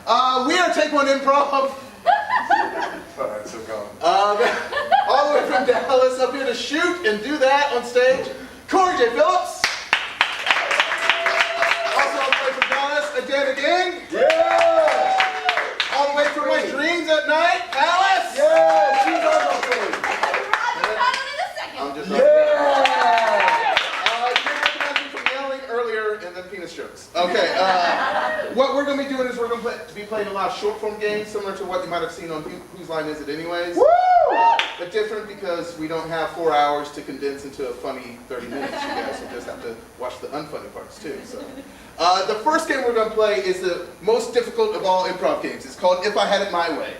We are Take One Improv. Alright, so go. All the way from Dallas, up here to shoot and do that on stage, Corey J. Phillips. Also all the way from Dallas, again. Yeah! All the way from my dreams at night, Alice. Yeah! She's on the stage. I'm just and then penis jokes. Okay, what we're going to be doing is we're going to be playing a lot of short form games similar to what you might have seen on Whose Line Is It Anyways? Woo! But different because we don't have 4 hours to condense into a funny 30 minutes. You guys will just have to watch the unfunny parts too. So, the first game we're going to play is the most difficult of all improv games. It's called If I Had It My Way.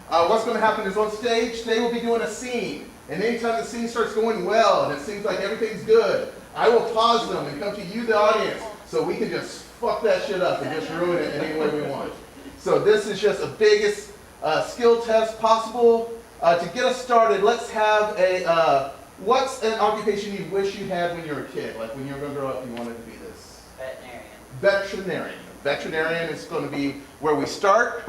What's going to happen is on stage they will be doing a scene. And anytime the scene starts going well and it seems like everything's good, I will pause them and come to you, the audience, so we can just fuck that shit up and just ruin it any way we want. So this is just the biggest skill test possible. To get us started, let's have a, what's an occupation you wish you had when you were a kid? Like when you were going to grow up, you wanted to be this? Veterinarian. Veterinarian is going to be where we start.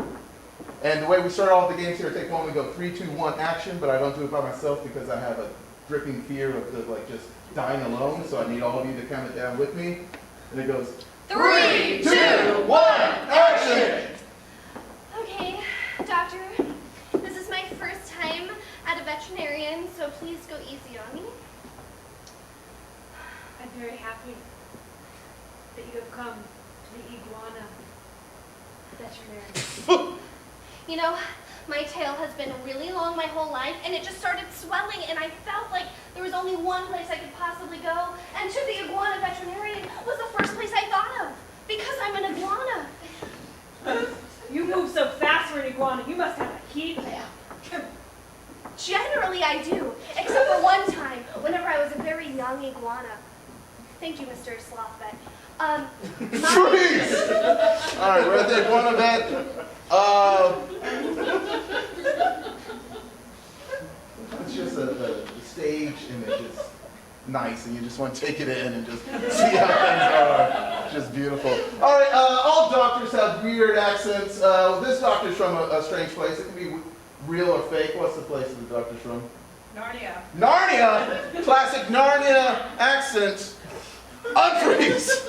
And the way we start all the games here at Take One, we go 3, 2, 1, action, but I don't do it by myself because I have a gripping fear of just dying alone, so I need all of you to count it down with me. And it goes 3, 2, 1, action! Okay, doctor, this is my first time at a veterinarian, so please go easy on me. I'm very happy that you have come to the iguana veterinarian. You know, my tail has been really long my whole life, and it just started swelling, and I felt like there was only one place I could possibly go, and to the iguana veterinarian was the first place I thought of, because I'm an iguana. You move so fast for an iguana, you must have a heat lamp. Generally I do, except for one time, whenever I was a very young iguana. Thank you, Mr. Slothvet. Freeze! All right, we're at the iguana vet. It's just the stage image is nice, and you just want to take it in and just see how things are. It's just beautiful. All right, all doctors have weird accents. This doctor's from a strange place. It can be real or fake. What's the place that the doctor's from? Narnia. Narnia! Classic Narnia accent. Unfreeze!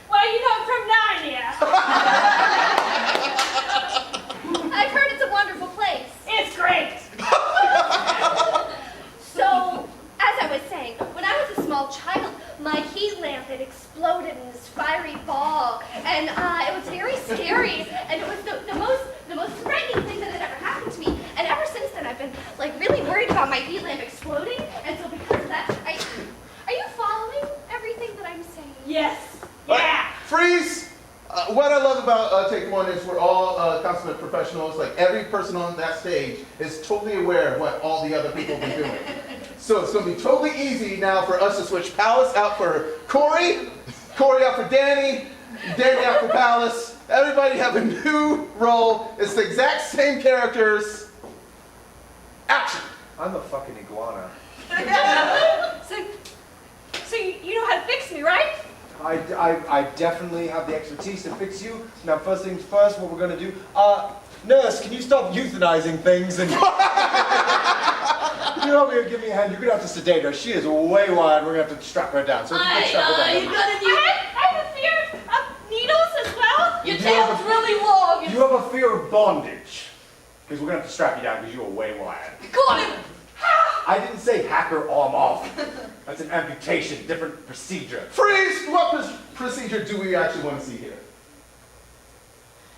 Well, you know I'm from Narnia. I've heard it's a wonderful place. It's great. So, as I was saying, when I was a small child, my heat lamp had exploded in this fiery ball, and it was very scary, and it was the most frightening thing that had ever happened to me. And ever since then, I've been like really worried about my heat lamp exploding, and so because of that, are you following everything that I'm saying? Yes. Yeah. Freeze! What I love about Take One is we're all consummate professionals. Like every person on that stage is totally aware of what all the other people have been doing. So it's going to be totally easy now for us to switch Palace out for Corey, Corey out for Danny, Danny out for Palace. Everybody have a new role. It's the exact same characters. Action! I'm a fucking iguana. So you know how to fix me, right? I definitely have the expertise to fix you. Now, first things first, what we're going to do, nurse, can you stop euthanizing things and... Can you help me or give me a hand? You're going to have to sedate her. She is way wide. We're going to have to strap her down. So let's strap her down. I have a fear of needles as well. Your tail's really long. You have a fear of bondage. Because we're going to have to strap you down because you are way wide. Got him. I didn't say hack her arm off. That's an amputation, different procedure. Freeze! What procedure do we actually want to see here?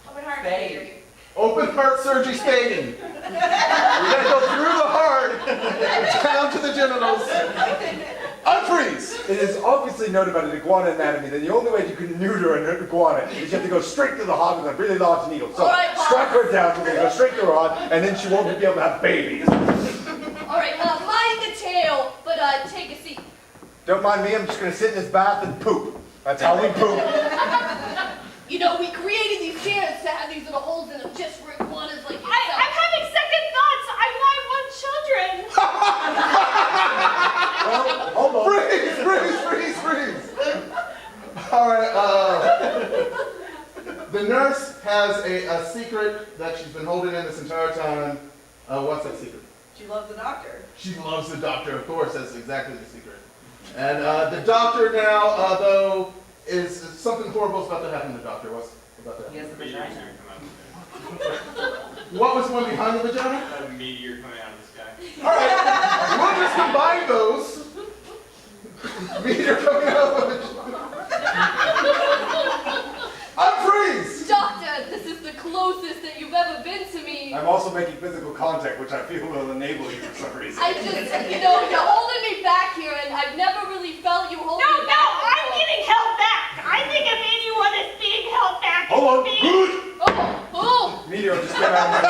Open heart surgery. Open heart surgery spading. We're going to go through the heart, down to the genitals. Unfreeze! It is obviously known about an iguana anatomy that the only way you can neuter an iguana is you have to go straight to the heart with a really large needle. So strap her down so we can go straight to her heart, and then she won't be able to have babies. All right, mind the tail, but take a seat. Don't mind me, I'm just going to sit in this bath and poop. That's how we poop. You know, we created these chairs to have these little holes in them just for iguanas like yourself. I'm having second thoughts. I Well, want children. hold on. Freeze! All right, the nurse has has a secret that she's been holding in this entire time. What's that secret? She loves the doctor. She loves the doctor, of course. That's exactly the secret. And the doctor now, though, is something horrible about to happen to the doctor. What's about to He happen? has the vagina. What was the one behind the vagina? A meteor coming out of the sky. All right, we'll just combine those. Meteor coming out of the vagina. Unfreeze! Doctor, this is the closest that you've ever been to me. I'm also making physical contact, which I feel will enable you for some reason. I just, you're holding me back here, and I've never really felt you holding me back. I'm getting held back. I think if anyone is being held back, Hold on. it's me. Good. Oh, Meteor just came out of my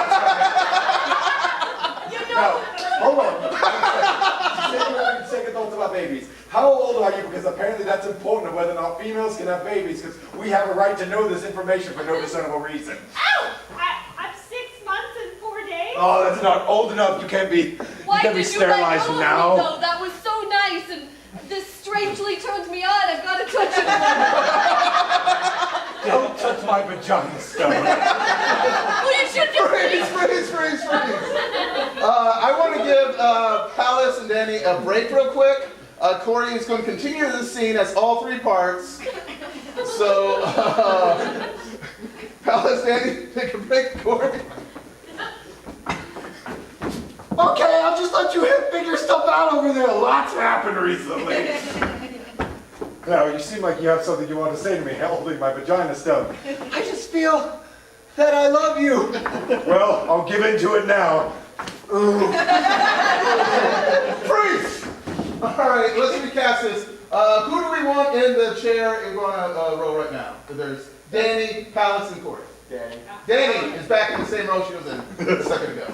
you Now, know, hold on. She's saying we're second thoughts about babies. How old are you? Because apparently that's important of whether or not females can have babies, because we have a right to know this information for no discernible reason. Ow! I'm 6 months and 4 days. Oh, that's not old enough. You can't be why did you sterilized let go now. of me, though? That was so nice, and this strangely turns me on. I've got to touch it. Don't touch my vagina, Stone. Well, you should just Freeze. I want to give Palace and Danny a break real quick. Corey is going to continue this scene as all three parts. So, Palace, Danny, take a break. Corey. Okay, I'll just let you figure stuff out over there. Lots happened recently. Now, you seem like you have something you want to say to me, holding my vagina, Stone. I just feel that I love you. Well, I'll give in to it now. Freeze! All right, let's recast this. Who do we want in the chair in Iguana row right now? There's Danny, Palace, and Corey. Danny is back in the same role she was in a second ago.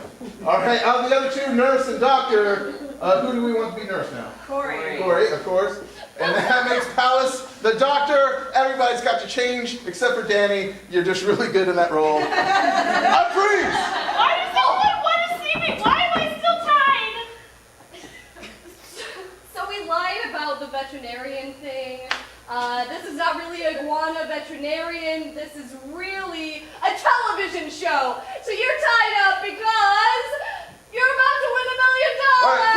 All right, out of the other two, nurse and doctor, who do we want to be nurse now? Corey. Corey, of course. And that makes Palace the doctor. Everybody's got to change except for Danny. You're just really good in that role. Unfreeze! Why does someone want to see me? Why am I still tied? So we lied about the veterinarian thing. This is not really iguana veterinarian. This is really a television show. So you're tied up because you're about to win $1 million. All right,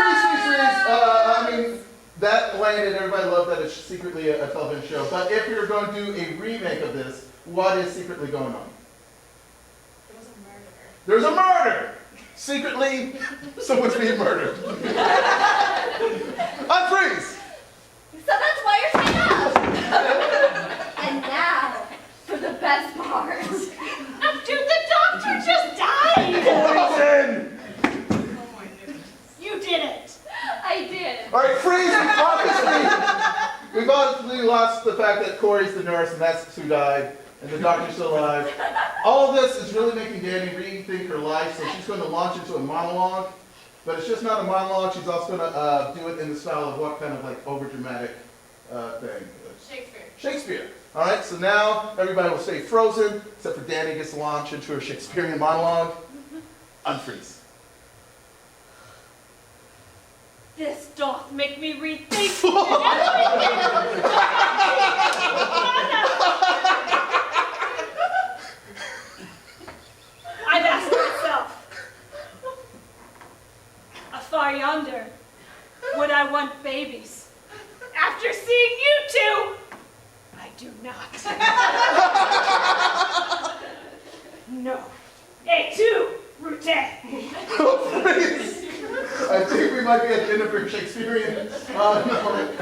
freeze. That landed. Everybody loved that it's secretly a television show. But if you're going to do a remake of this, what is secretly going on? There was a murder. There's a murder! Secretly, someone's being murdered. Unfreeze! So that's why you're tied up. And now for the best part. Dude, the doctor just died. Poison! You did it. I did. All right, freeze! We've obviously lost the fact that Corey's the nurse and that's who died, and the doctor's still alive. All of this is really making Danny rethink her life, so she's going to launch into a monologue. But it's just not a monologue, she's also going to do it in the style of what kind of like overdramatic thing? Shakespeare. All right, so now everybody will stay frozen, except for Danny gets to launch into her Shakespearean monologue. Unfreeze. This doth make me rethink I've asked myself, afar yonder, would I want babies? After seeing you two, I do not. No. Et tu, Rute? Freeze! I think we might be at the end of her Shakespearean. No. All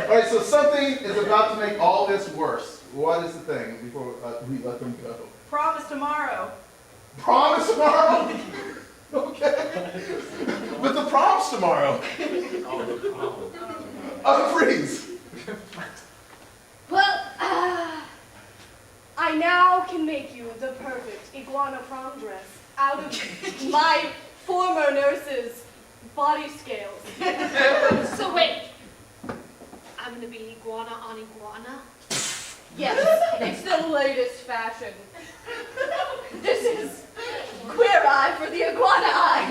right, so something is about to make all this worse. What is the thing before we let them go? Promise tomorrow. Promise tomorrow? Okay. But the prom's tomorrow. Unfreeze! Well, I now can make you the perfect iguana prom dress out of my former nurse's body scales. So wait, I'm gonna be iguana on iguana? Yes, it's the latest fashion. This is queer eye for the iguana eye.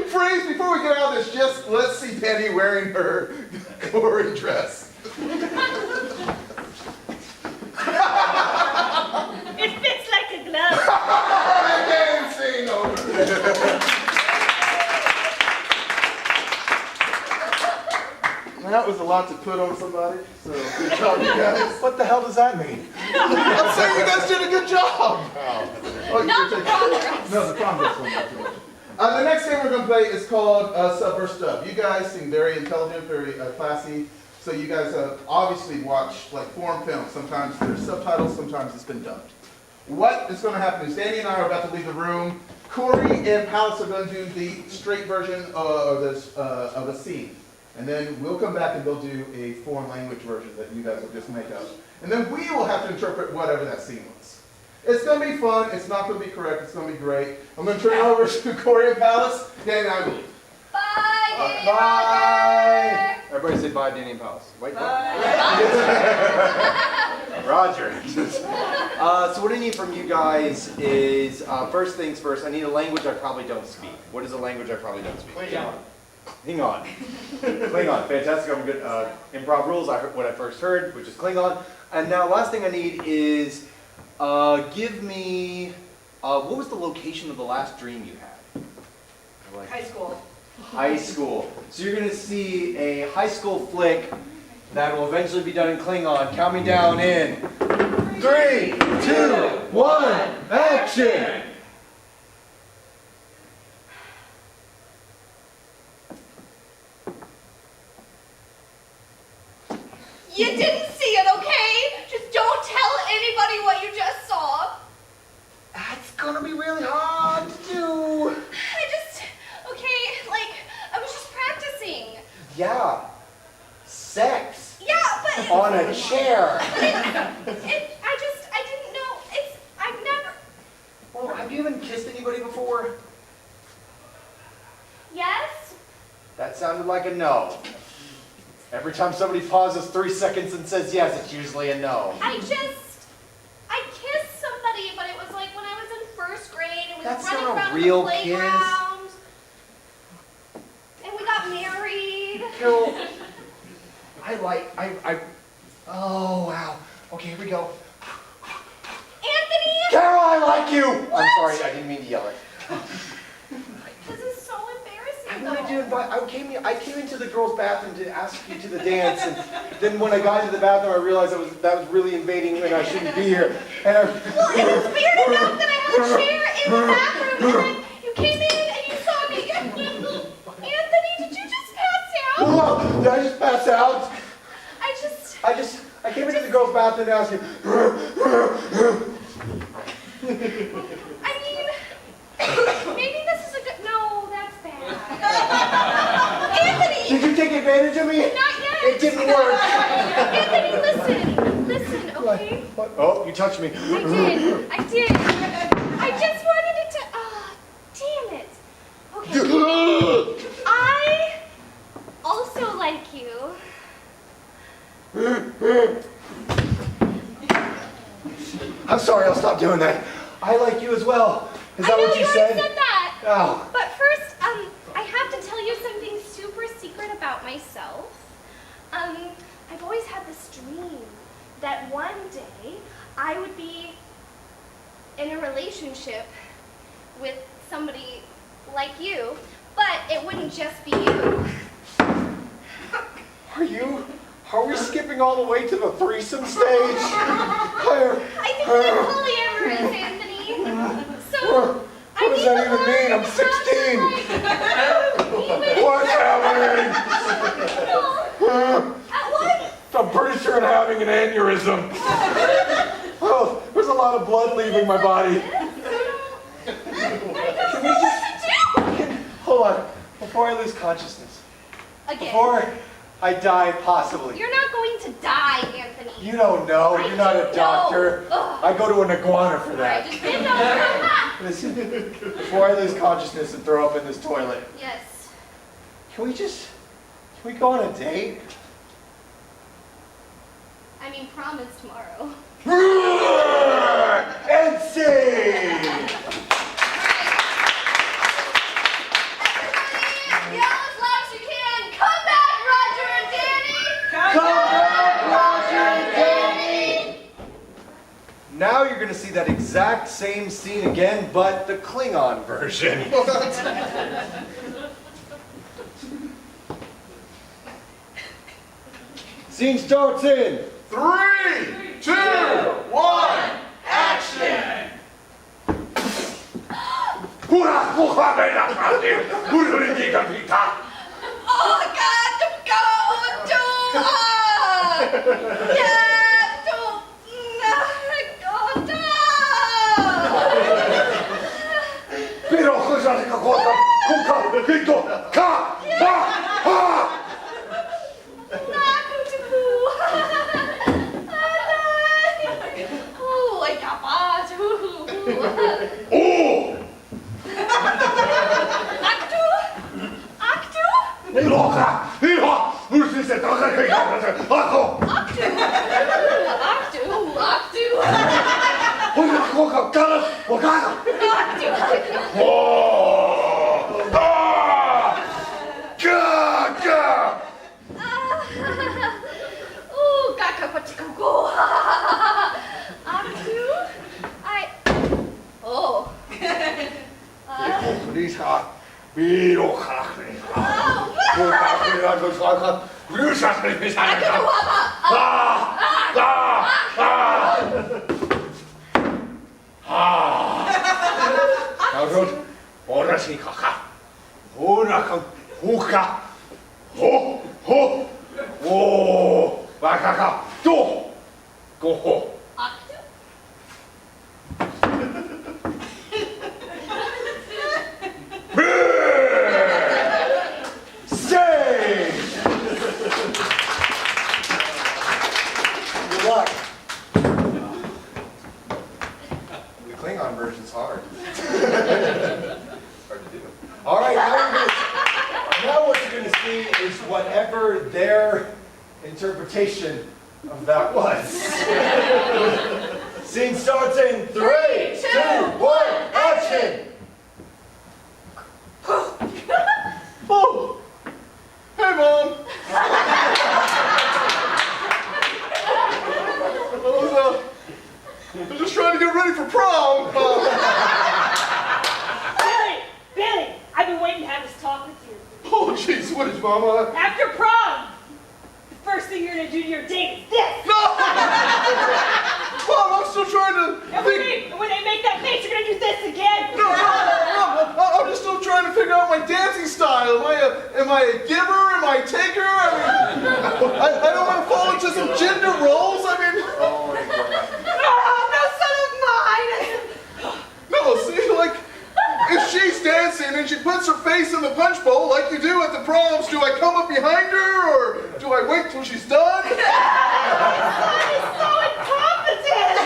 Freeze! Before we get out of this, just let's see Danny wearing her Corey dress. It fits that was a lot to put on somebody, so good job, you guys. What the hell does that mean? I'm saying you guys did a good job. Oh, Not the progress. No, the progress one, not too much. The next game we're going to play is called Sub or Stub. You guys seem very intelligent, very classy. So you guys obviously watch like foreign films. Sometimes there's subtitles, sometimes it's been dubbed. What is going to happen is Danny and I are about to leave the room. Corey and Palace are going to do the straight version of a scene. And then we'll come back and they'll do a foreign language version that you guys will just make up. And then we will have to interpret whatever that scene was. It's going to be fun. It's not going to be correct. It's going to be great. I'm going to turn it over to Corey and Palace. Danny and I will leave. Bye, Danny. Bye. Everybody say bye, Danny and Palace. Wait, Roger. So what I need from you guys is, first things first, I need a language I probably don't speak. What is a language I probably don't speak? Klingon. Klingon. Klingon. Fantastic. I'm good. Improv rules, what I first heard, which is Klingon. And now last thing I need is, give me, what was the location of the last dream you had? High school. High school. So you're going to see a high school flick that will eventually be done in Klingon. Count me down in 3, 2, 1, action! You didn't see it, okay? Just don't tell anybody what you just saw. That's going to be really hard to do. I was just practicing. Yeah. Sex. Yeah, but On a chair. I didn't know. I've never. Well, have you even kissed anybody before? Yes? That sounded like a no. Every time somebody pauses 3 seconds and says yes, it's usually a no. I kissed somebody, but it was like when I was in first grade and we That's were running not a around real the playground. And we got married. Carol, oh wow. Okay, here we go. Anthony! Carol, I like you! I'm sorry, I didn't mean to yell it. This is so embarrassing. I wanted to invite, I came into the girls' bathroom to ask you to the dance, and then when I got into the bathroom, I realized that was really invading and I shouldn't be here. And Well, it was weird enough that I had a chair in the bathroom, and then you came in and you saw me. Anthony, did you just pass out? Oh, did I just pass out? I I came into the girls' bathroom to ask you. I mean, maybe this is a good, no, that's bad. Anthony! Did you take advantage of me? Not yet. It didn't work. Anthony, listen, okay? What? Oh, you touched me. I did. I just wanted it to, damn it. Okay. I also like you. I'm sorry, I'll stop doing that. I like you as well. Is that what you said? I said that. Oh. But first, I have to tell you something super secret about myself. I've always had this dream that one day I would be in a relationship with somebody like you, but it wouldn't just be you. Are we skipping all the way to the threesome stage? I think we're polyamorous, Anthony. So, What does that even mean? I'm 16. What's happening? What? I'm pretty sure I'm having an aneurysm. Oh, there's a lot of blood leaving my body. Hold on. Before I lose consciousness. Again. Before I die, possibly. You're not going to die, Anthony. You don't know. You're not a doctor. Ugh. I go to an iguana for All right, that. just bend over. Listen, before I lose consciousness and throw up in this toilet, Yes. can we go on a date? I mean, promise tomorrow. And sing! Everybody, yell as loud as you can. Come back, Roger and Danny. Come back, Roger and Danny! Now you're going to see that exact same scene again, but the Klingon version. Scene starts in 3, 2, 1, action! Oh God, don't go, yeah, don't go down. Pero cosa se cacota, cuca, quito, ca, ba, ha! Oh, I got bad. Oh! Actu? Loca! Hiha! Musti se taga keikä, ako! Actu. Hoina kuka, kala, wakaka! Oh! Ah! Ka, ka! Oh, kaka pachikuko. Actu? Oh. Liisa, viiro kalakri. Kuka, kuka, kuka, lyysas nyt misään. Kaudut, orasi kaka. Huunakan, hukka. Ho, ho. Oo, vakaka, to. Koho. Actu? Say! Good luck. The Klingon version's hard. Hard to do. All right, now what you're going to see is whatever their interpretation of that was. Scene starts in 3, 2, 1, action! Oh! Hey, Mom! I was just trying to get ready for prom. Billy, I've been waiting to have this talk with you. Oh, jeez, what is Mama? After prom, the first thing you're gonna do to your date is this. No! Mom, I'm still trying to And when they make that face, you're gonna do this again. No, I'm just still trying to figure out my dancing style. Am I a giver? Am I a taker? I mean, I don't want to fall into some gender roles. I mean, Oh, no son of mine. no, see, like, if she's dancing and she puts her face in the punch bowl like you do at the proms, do I come up behind her or do I wait till she's done? Son is so incompetent.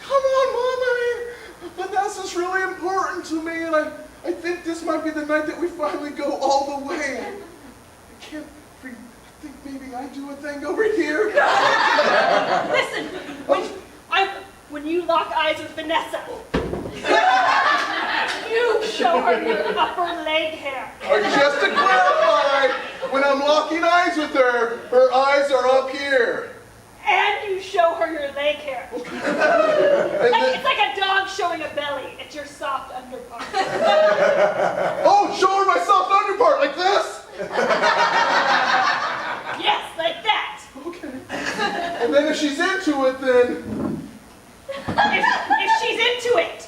Come on, Mom, I mean, Vanessa's really important to me, and I think this might be the night that we finally go all the way. I think maybe I do a thing over here. Listen, when you lock eyes with Vanessa, you show her your upper leg hair. Or just to clarify, when I'm locking eyes with her, her eyes are up here. And you show her your leg hair. And then, It's like a dog showing a belly. It's your soft underpart. oh, show her my soft underpart like this? Yes, like that. Okay. And then if she's into it, then... If she's into it.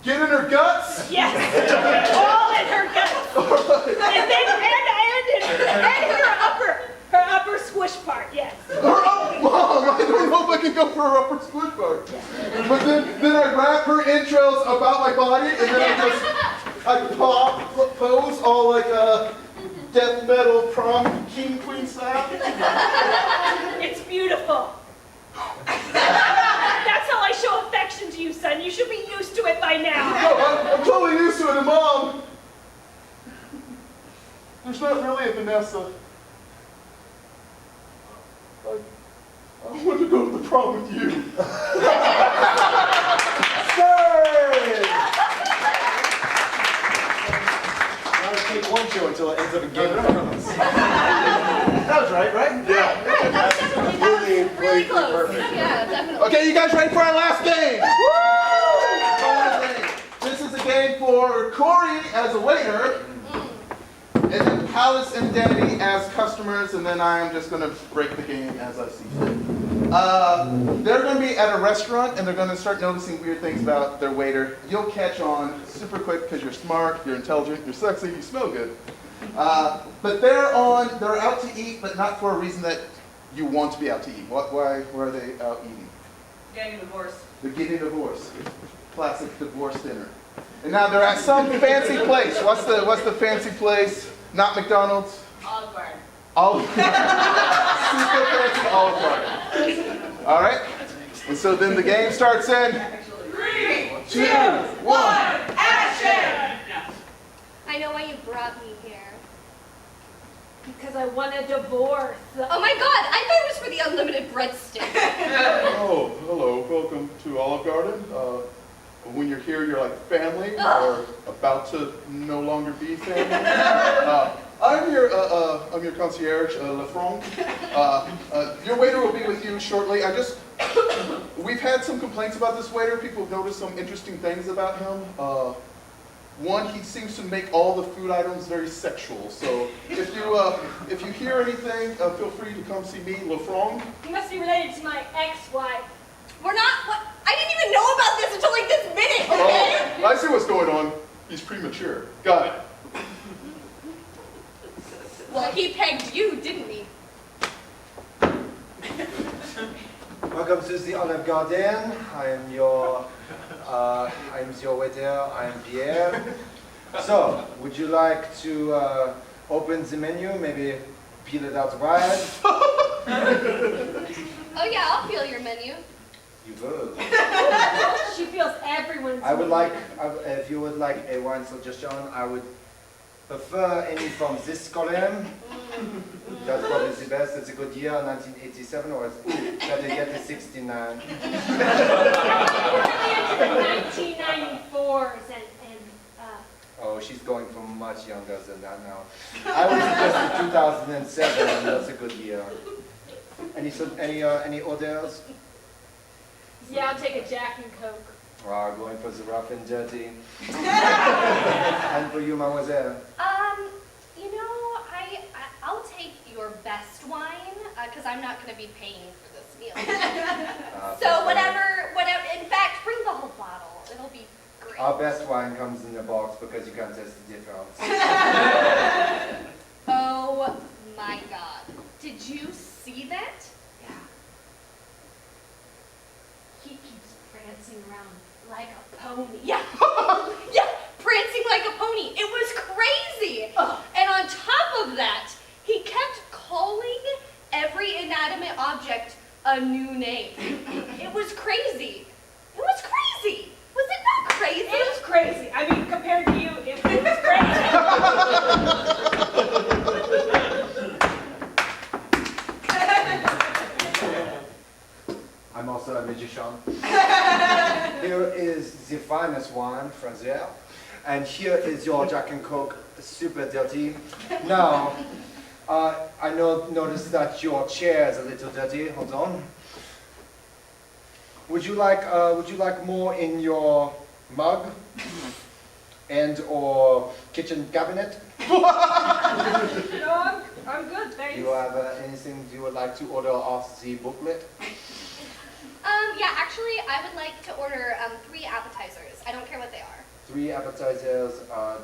Get in her guts? Yes. All in her guts. And her upper squish part, yes. Mom, I don't know if I can go for her upper squish part. But then I wrap her entrails about my body, and then I pose all like a death metal prom king queen style. It's beautiful. That's how I show affection to you, son. You should be used to it by now. No, I'm totally used to it, and Mom, there's not really a Vanessa. I want to go to the prom with you. Say! Now let's take one show until it ends up in Game of Thrones. That was right? Yeah. That's definitely, that was really close. perfect. Yeah, definitely. Okay, you guys ready for our last game? Woo! This is a game for Corey as a waiter, and then Alice and Danny as customers, and then I am just going to break the game as I see fit. They're going to be at a restaurant, and they're going to start noticing weird things about their waiter. You'll catch on super quick because you're smart, you're intelligent, you're sexy, you smell good. But they're out to eat, but not for a reason that you want to be out to eat. Why are they out eating? Getting divorced. They're getting divorced. Classic divorce dinner. And now they're at some fancy place. What's the fancy place? Not McDonald's? Olive Garden. Olive Garden. Super fancy Olive Garden. All right. And so then the game starts in 3, 2, 1. Action! I know why you brought me here. Because I want a divorce. Oh my god, I thought it was for the unlimited breadstick. Oh, hello. Welcome to Olive Garden. When you're here, you're like family, or about to no longer be family. I'm your concierge, Lefranc. Your waiter will be with you shortly. We've had some complaints about this waiter. People have noticed some interesting things about him. One, he seems to make all the food items very sexual. So if you hear anything, feel free to come see me, Lefranc. You must be related to my ex-wife. We're not, what? I didn't even know about this until like this minute, okay? Oh, I see what's going on. He's premature. Got it. Well, he pegged you, didn't he? Welcome to the Olive Garden. I am your waiter. I am Pierre. So, would you like to open the menu? Maybe peel it out wide. Oh yeah, I'll feel your menu. You will. She feels everyone's. I would like, if you would like a wine suggestion, I would prefer any from this column. That's probably the best. It's a good year, 1987, or better yet, it's 69. 1994s and Oh, she's going for much younger than that now. I would suggest 2007. That's a good year. Any orders? yeah, I'll take a Jack and Coke. Going for the rough and dirty. And for you, mademoiselle? I'll take your best wine, because I'm not going to be paying for this meal. So whatever, in fact, bring the whole bottle. It'll be great. Our best wine comes in a box because you can't test the difference. Oh my god. Did you see that? Yeah. He keeps prancing around like a pony. Yeah. Yeah, prancing like a pony. It was crazy. And on top of that, he kept calling every inanimate object a new name. It was crazy. It was crazy. Was it not crazy? It was crazy. I mean, compared to you, it was crazy. I'm also a magician. Here is the finest wine, Frazier. And here is your Jack and Coke, super dirty. Now, I noticed that your chair is a little dirty. Hold on. Would you like more in your mug and or kitchen cabinet? No, I'm good, thanks. Do you have anything you would like to order off the booklet? Yeah, actually, I would like to order 3 appetizers. I don't care what they are. 3 appetizers.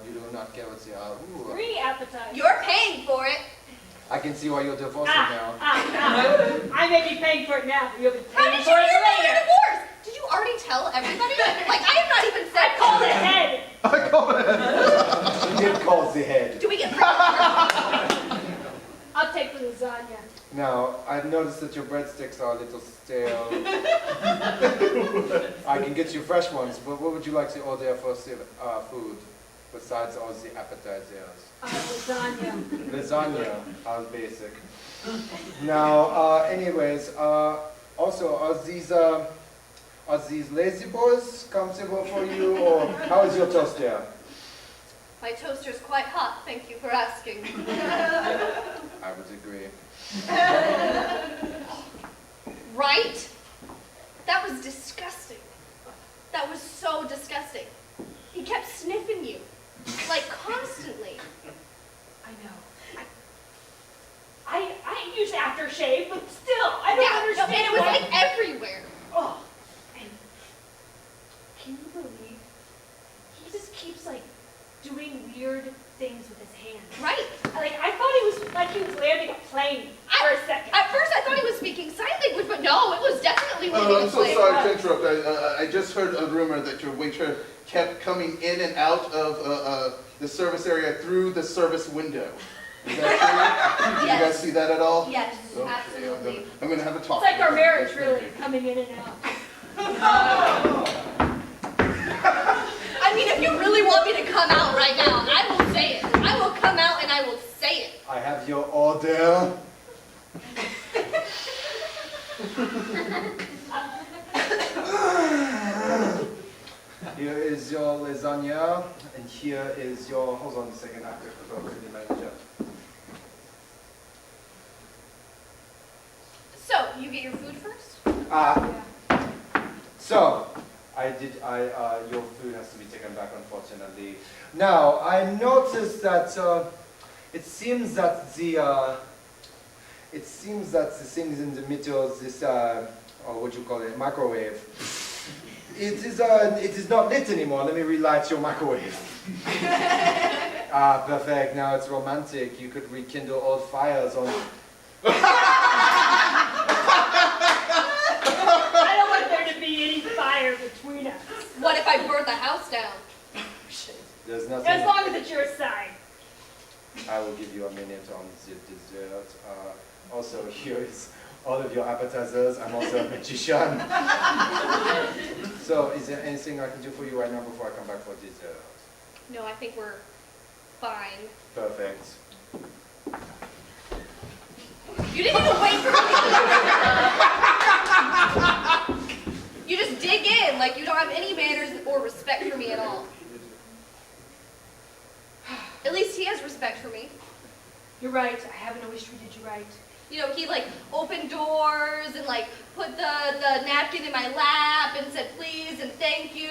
You do not care what they are. Ooh. 3 appetizers. You're paying for it. I can see why you're divorcing now. I may be paying for it now, but you'll be How paying did you for it hear about your later. divorce? Did you already tell everybody? Like, I have not even I said called it ahead. I call it. She did call the head. Do we get pregnant? I'll take the lasagna. Now, I've noticed that your breadsticks are a little stale. I can get you fresh ones, but what would you like to order for food besides all the appetizers? Lasagna. Lasagna, how basic. Now, anyways, also, are these lazy boys comfortable for you, or how is your toaster? My toaster's quite hot, thank you for asking. I would agree. Right? That was disgusting. That was so disgusting. He kept sniffing you, like constantly. I know. aftershave, but still, I don't Yeah, no, understand and it was why. like everywhere. Oh, and can you believe he just keeps like doing weird things with his hands? Right. Like I thought he was landing a plane for a second. At first I thought he was speaking sign language, but no, it was definitely Oh, leading I'm a so play. sorry to interrupt. I just heard a rumor that your waiter kept coming in and out of the service area through the service window. Is that true? Did you Yes. guys see that at all? Yes, Okay, absolutely. I'm gonna have a talk. It's like our with marriage, him. really, coming in and out. I mean, if you really want me to come out right now, I will say it. I will come out and I will say it. I have your order. Here is your lasagna, and here is your, hold on a second, I have to go to the manager. So, you get your food first? So, your food has to be taken back, unfortunately. Now, I noticed that it seems that the things in the middle of this, or what you call it, microwave, it is not lit anymore. Let me relight your microwave. Perfect. Now it's romantic. You could rekindle old fires on. I don't want there to be any fire between us. What if I burn the house down? There's nothing. As long as it's your side. I will give you a minute on the dessert. Also, here is all of your appetizers. I'm also a magician. So, is there anything I can do for you right now before I come back for dessert? No, I think we're fine. Perfect. You didn't even wait for me. You just dig in like you don't have any manners or respect for me at all. At least he has respect for me. You're right. I haven't always treated you right. You know, he like opened doors and like put the napkin in my lap and said please and thank you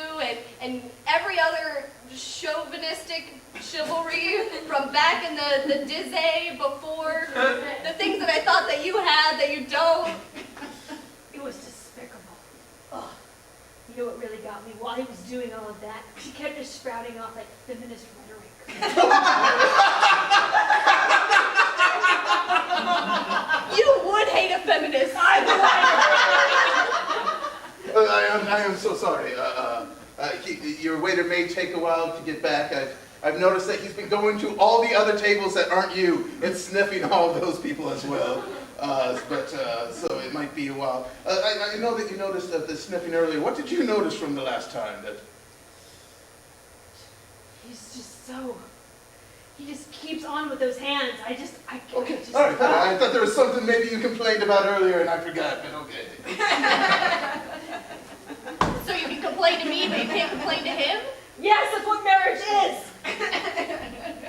and every other chauvinistic chivalry from back in the Dizzy before, the things that I thought that you had that you don't. It was despicable. Ugh. You know what really got me? While he was doing all of that, he kept just sprouting off like feminist rhetoric. You would hate a feminist. I am so sorry. Your waiter may take a while to get back. I've noticed that he's been going to all the other tables that aren't you and sniffing all those people as well. So it might be a while. I know that you noticed the sniffing earlier. What did you notice from the last time? He's just so... He just keeps on with those hands. Okay, all right. I thought there was something maybe you complained about earlier and I forgot, but okay. So you can complain to me, but you can't complain to him? Yes, that's what marriage is.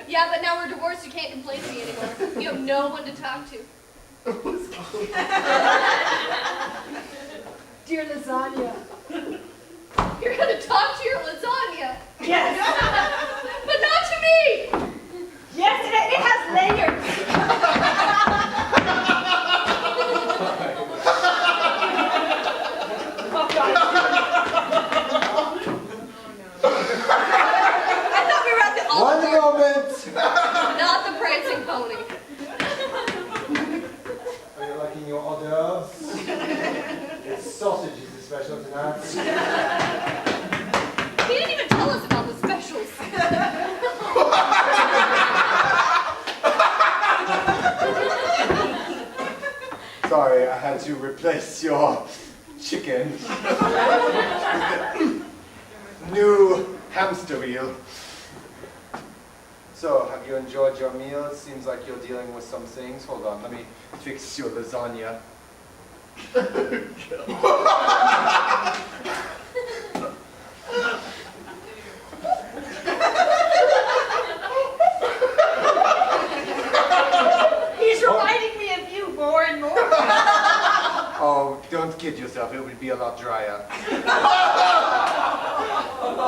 Yeah, but now we're divorced, you can't complain to me anymore. You have no one to talk to. Dear lasagna. You're gonna talk to your lasagna. Yes. But not to me! Yes, it has layers. Oh, God. I thought we were at the altar. One moment! Not the prancing pony. Are you liking your hors d'oeuvres? It's sausages is special tonight. He didn't even tell us about the specials. Sorry, I had to replace your chicken. New hamster wheel. So, have you enjoyed your meal? It seems like you're dealing with some things. Hold on, let me fix your lasagna. He's reminding me of you more and more. Oh, don't kid yourself. It would be a lot drier.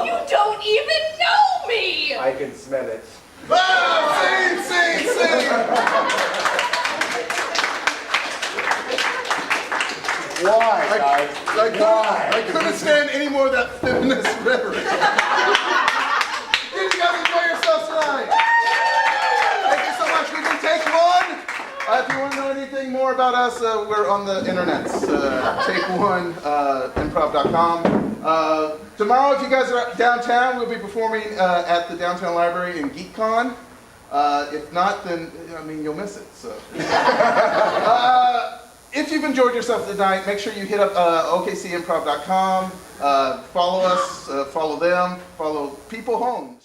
You don't even know me! I can smell it. Ah, sing! any more of that feminist rhetoric. Did you guys enjoy yourselves tonight? Thank you so much. We can take one. If you want to know anything more about us, we're on the internet. Take1improv.com. Tomorrow, if you guys are downtown, we'll be performing at the Downtown Library in GeekCon. If not, then, I mean, you'll miss it. So, if you've enjoyed yourself tonight, make sure you hit up okcimprov.com. Follow us, follow them, follow People Home.